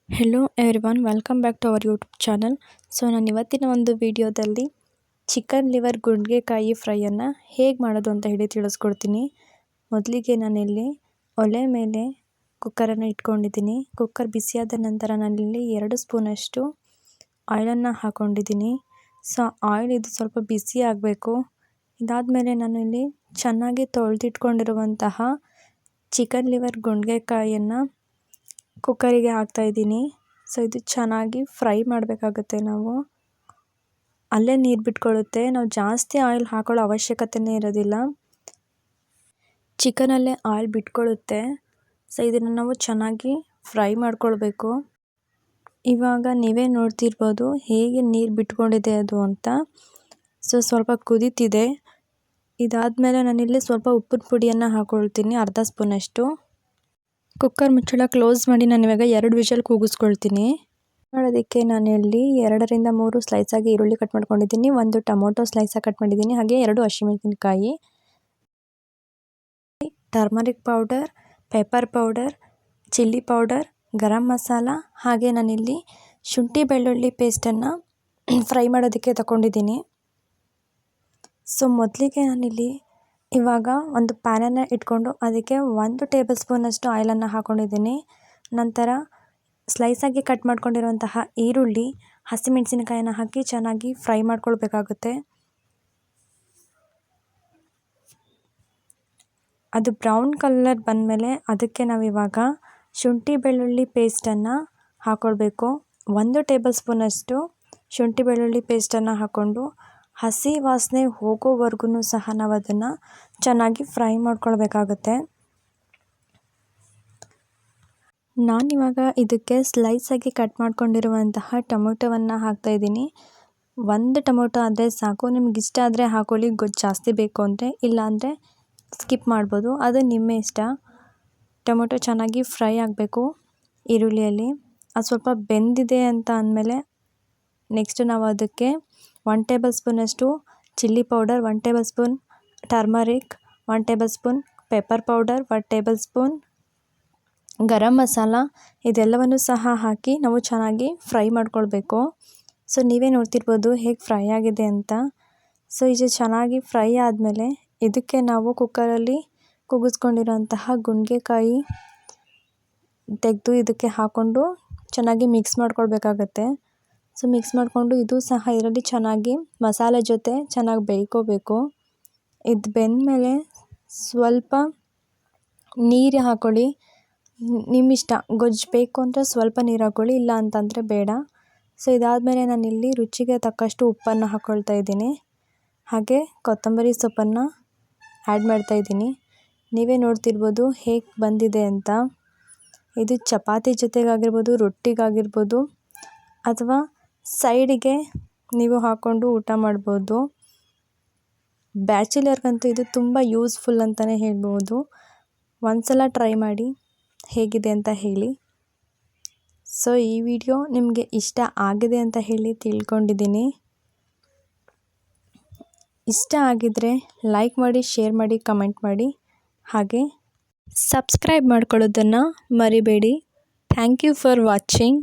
Hello everyone, welcome back to our YouTube channel. ನಾನು ಇವತ್ತಿನ ಒಂದು ವಿಡಿಯೋದಲ್ಲಿ ಚಿಕನ್ ಲಿವರ್ ಗುಂಡ್ಗೆಕಾಯಿ ಫ್ರೈಯನ್ನು ಹೇಗೆ ಮಾಡೋದು ಅಂತ ಹೇಳಿ ತಿಳಿಸ್ಕೊಡ್ತೀನಿ. ಮೊದಲಿಗೆ ನಾನಿಲ್ಲಿ ಒಲೆ ಮೇಲೆ ಕುಕ್ಕರನ್ನು ಇಟ್ಕೊಂಡಿದ್ದೀನಿ. ಕುಕ್ಕರ್ ಬಿಸಿಯಾದ ನಂತರ ನಾನಿಲ್ಲಿ 2 ಸ್ಪೂನಷ್ಟು ಆಯಿಲನ್ನು ಹಾಕ್ಕೊಂಡಿದ್ದೀನಿ. ಆಯಿಲ್ ಇದು ಸ್ವಲ್ಪ ಬಿಸಿ ಆಗಬೇಕು. ಇದಾದಮೇಲೆ ನಾನಿಲ್ಲಿ ಚೆನ್ನಾಗಿ ತೊಳೆದಿಟ್ಕೊಂಡಿರುವಂತಹ ಚಿಕನ್ ಲಿವರ್ ಗುಂಡ್ಗೆಕಾಯಿಯನ್ನು ಕುಕ್ಕರಿಗೆ ಹಾಕ್ತಾಯಿದ್ದೀನಿ. ಇದು ಚೆನ್ನಾಗಿ ಫ್ರೈ ಮಾಡಬೇಕಾಗುತ್ತೆ. ನಾವು ಅಲ್ಲೇ ನೀರು ಬಿಟ್ಕೊಳ್ಳುತ್ತೆ. ನಾವು ಜಾಸ್ತಿ ಆಯಿಲ್ ಹಾಕೊಳ್ಳೋ ಅವಶ್ಯಕತೆಯೇ ಇರೋದಿಲ್ಲ. ಚಿಕನಲ್ಲೇ ಆಯಿಲ್ ಬಿಟ್ಕೊಳ್ಳುತ್ತೆ. ಇದನ್ನು ನಾವು ಚೆನ್ನಾಗಿ ಫ್ರೈ ಮಾಡ್ಕೊಳ್ಬೇಕು. ಇವಾಗ ನೀವೇ ನೋಡ್ತಿರ್ಬೋದು ಹೇಗೆ ನೀರು ಬಿಟ್ಕೊಂಡಿದೆ ಅದು ಅಂತ. ಸ್ವಲ್ಪ ಕುದೀತಿದೆ. ಇದಾದಮೇಲೆ ನಾನಿಲ್ಲಿ ಸ್ವಲ್ಪ ಉಪ್ಪಿನ ಪುಡಿಯನ್ನು ಹಾಕ್ಕೊಳ್ತೀನಿ, ಅರ್ಧ ಸ್ಪೂನಷ್ಟು. ಕುಕ್ಕರ್ ಮುಚ್ಚಳ ಕ್ಲೋಸ್ ಮಾಡಿ ನಾನಿವಾಗ 2 ವಿಷಲ್ ಕೂಗಿಸ್ಕೊಳ್ತೀನಿ. ಮಾಡೋದಕ್ಕೆ ನಾನಿಲ್ಲಿ 2 ರಿಂದ 3 ಸ್ಲೈಸಾಗಿ ಈರುಳ್ಳಿ ಕಟ್ ಮಾಡ್ಕೊಂಡಿದ್ದೀನಿ, 1 ಟೊಮೊಟೊ ಸ್ಲೈಸಾಗಿ ಕಟ್ ಮಾಡಿದ್ದೀನಿ, ಹಾಗೆ 2 ಹಸಿಮೆಣಸಿನಕಾಯಿ, turmeric powder, pepper powder, chilli powder, garam masala, ಹಾಗೆ ನಾನಿಲ್ಲಿ ಶುಂಠಿ ಬೆಳ್ಳುಳ್ಳಿ ಪೇಸ್ಟನ್ನು ಫ್ರೈ ಮಾಡೋದಕ್ಕೆ ತಗೊಂಡಿದ್ದೀನಿ. ಮೊದಲಿಗೆ ನಾನಿಲ್ಲಿ ಇವಾಗ ಒಂದು ಪ್ಯಾನನ್ನು ಇಟ್ಕೊಂಡು ಅದಕ್ಕೆ 1 ಟೇಬಲ್ ಸ್ಪೂನಷ್ಟು ಆಯಿಲನ್ನು ಹಾಕ್ಕೊಂಡಿದ್ದೀನಿ. ನಂತರ ಸ್ಲೈಸಾಗಿ ಕಟ್ ಮಾಡ್ಕೊಂಡಿರುವಂತಹ ಈರುಳ್ಳಿ, ಹಸಿಮೆಣಸಿನಕಾಯನ್ನು ಹಾಕಿ ಚೆನ್ನಾಗಿ ಫ್ರೈ ಮಾಡ್ಕೊಳ್ಬೇಕಾಗುತ್ತೆ. ಅದು ಬ್ರೌನ್ ಕಲರ್ ಬಂದಮೇಲೆ ಅದಕ್ಕೆ ನಾವಿವಾಗ ಶುಂಠಿ ಬೆಳ್ಳುಳ್ಳಿ ಪೇಸ್ಟನ್ನು ಹಾಕ್ಕೊಳ್ಬೇಕು. 1 ಟೇಬಲ್ ಸ್ಪೂನಷ್ಟು ಶುಂಠಿ ಬೆಳ್ಳುಳ್ಳಿ ಪೇಸ್ಟನ್ನು ಹಾಕ್ಕೊಂಡು ಹಸಿ ವಾಸನೆ ಹೋಗೋವರೆಗೂ ಸಹ ನಾವು ಅದನ್ನು ಚೆನ್ನಾಗಿ ಫ್ರೈ ಮಾಡ್ಕೊಳ್ಬೇಕಾಗುತ್ತೆ. ನಾನಿವಾಗ ಇದಕ್ಕೆ ಸ್ಲೈಸಾಗಿ ಕಟ್ ಮಾಡ್ಕೊಂಡಿರುವಂತಹ ಟೊಮೊಟೊವನ್ನು ಹಾಕ್ತಾಯಿದ್ದೀನಿ. 1 ಟೊಮೊಟೊ ಆದರೆ ಸಾಕು. ನಿಮ್ಗೆ ಇಷ್ಟ ಆದರೆ ಹಾಕೊಳ್ಳಿ, ಗೊಜ್ಜು ಜಾಸ್ತಿ ಬೇಕು ಅಂದರೆ, ಇಲ್ಲಾಂದರೆ ಸ್ಕಿಪ್ ಮಾಡ್ಬೋದು, ಅದು ನಿಮ್ಮ ಇಷ್ಟ. ಟೊಮೊಟೊ ಚೆನ್ನಾಗಿ ಫ್ರೈ ಆಗಬೇಕು ಈರುಳ್ಳಿಯಲ್ಲಿ. ಅದು ಸ್ವಲ್ಪ ಬೆಂದಿದೆ ಅಂತ ಅಂದಮೇಲೆ ನೆಕ್ಸ್ಟ್ ನಾವು ಅದಕ್ಕೆ 1 ಟೇಬಲ್ ಸ್ಪೂನಷ್ಟು chilli powder, 1 tablespoon turmeric, 1 tablespoon pepper powder, 1 tablespoon garam masala, ಇದೆಲ್ಲವನ್ನು ಸಹ ಹಾಕಿ ನಾವು ಚೆನ್ನಾಗಿ ಫ್ರೈ ಮಾಡ್ಕೊಳ್ಬೇಕು. ನೀವೇ ನೋಡ್ತಿರ್ಬೋದು ಹೇಗೆ ಫ್ರೈ ಆಗಿದೆ ಅಂತ. ಇದು ಚೆನ್ನಾಗಿ ಫ್ರೈ ಆದಮೇಲೆ ಇದಕ್ಕೆ ನಾವು ಕುಕ್ಕರಲ್ಲಿ ಕೂಗಿಸ್ಕೊಂಡಿರೋಂತಹ ಗುಂಡ್ಗೆಕಾಯಿ ತೆಗೆದು ಇದಕ್ಕೆ ಹಾಕ್ಕೊಂಡು ಚೆನ್ನಾಗಿ ಮಿಕ್ಸ್ ಮಾಡ್ಕೊಳ್ಬೇಕಾಗತ್ತೆ. ಮಿಕ್ಸ್ ಮಾಡಿಕೊಂಡು ಇದು ಸಹ ಇದರಲ್ಲಿ ಚೆನ್ನಾಗಿ ಮಸಾಲೆ ಜೊತೆ ಚೆನ್ನಾಗಿ ಬೇಯ್ಕೋಬೇಕು. ಇದು ಬೆಂದಮೇಲೆ ಸ್ವಲ್ಪ ನೀರು ಹಾಕ್ಕೊಳ್ಳಿ, ನಿಮ್ಮಿಷ್ಟ. ಗೊಜ್ಜು ಬೇಕು ಅಂದರೆ ಸ್ವಲ್ಪ ನೀರು ಹಾಕ್ಕೊಳ್ಳಿ, ಇಲ್ಲ ಅಂತಂದರೆ ಬೇಡ. ಇದಾದಮೇಲೆ ನಾನಿಲ್ಲಿ ರುಚಿಗೆ ತಕ್ಕಷ್ಟು ಉಪ್ಪನ್ನು ಹಾಕ್ಕೊಳ್ತಾ ಇದ್ದೀನಿ, ಹಾಗೆ ಕೊತ್ತಂಬರಿ ಸೊಪ್ಪನ್ನು ಆ್ಯಡ್ ಮಾಡ್ತಾಯಿದ್ದೀನಿ. ನೀವೇ ನೋಡ್ತಿರ್ಬೋದು ಹೇಗೆ ಬಂದಿದೆ ಅಂತ. ಇದು ಚಪಾತಿ ಜೊತೆಗಾಗಿರ್ಬೋದು, ರೊಟ್ಟಿಗಾಗಿರ್ಬೋದು, ಅಥವಾ ಸೈಡಿಗೆ ನೀವು ಹಾಕ್ಕೊಂಡು ಊಟ ಮಾಡ್ಬೋದು. ಬ್ಯಾಚುಲರ್ಗಂತೂ ಇದು ತುಂಬ ಯೂಸ್ಫುಲ್ ಅಂತಲೇ ಹೇಳ್ಬೋದು. ಒಂದ್ಸಲ ಟ್ರೈ ಮಾಡಿ ಹೇಗಿದೆ ಅಂತ ಹೇಳಿ. ಈ ವಿಡಿಯೋ ನಿಮಗೆ ಇಷ್ಟ ಆಗಿದೆ ಅಂತ ಹೇಳಿ ತಿಳ್ಕೊಂಡಿದ್ದೀನಿ. ಇಷ್ಟ ಆಗಿದ್ದರೆ ಲೈಕ್ ಮಾಡಿ, ಶೇರ್ ಮಾಡಿ, ಕಮೆಂಟ್ ಮಾಡಿ, ಹಾಗೆ ಸಬ್ಸ್ಕ್ರೈಬ್ ಮಾಡ್ಕೊಳ್ಳೋದನ್ನು ಮರಿಬೇಡಿ. Thank you for watching.